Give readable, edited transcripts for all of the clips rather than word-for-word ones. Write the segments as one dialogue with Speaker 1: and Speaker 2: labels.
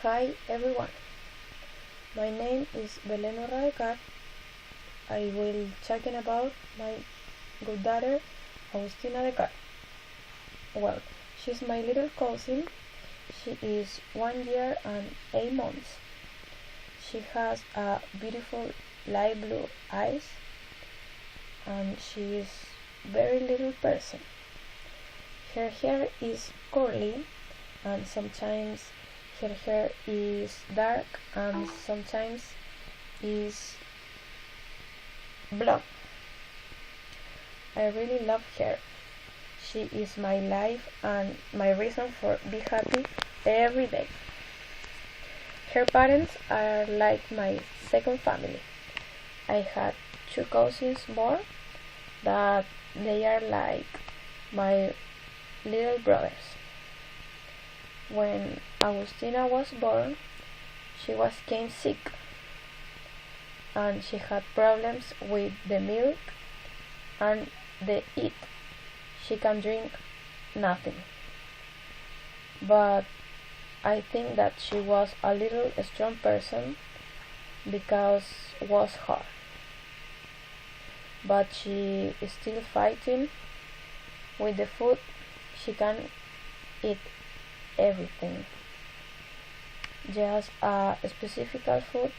Speaker 1: Hi everyone, my name is Belén Radical. I will talking about my good daughter Agustina de Car. Well, she's my little cousin. She is 1 year and 8 months. She has a beautiful light blue eyes and she is very little person. Her hair is curly and sometimes her hair is dark and sometimes is blonde. I really love her. She is my life and my reason for be happy every day. Her parents are like my second family. I had two cousins more that they are like my little brothers. When Agustina was born, she was came sick and she had problems with the milk and the eat. She can drink nothing. But I think that she was a little strong person because it was hard. But she is still fighting with the food. She can eat everything. Just a specific food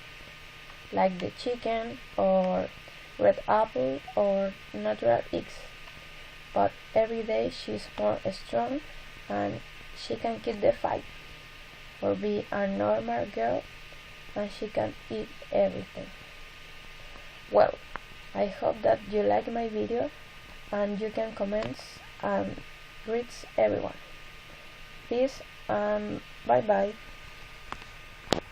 Speaker 1: like the chicken or red apple or natural eggs. But every day she's more strong and she can keep the fight or be a normal girl and she can eat everything. Well, I hope that you like my video and you can comment and reach everyone. Peace and bye bye.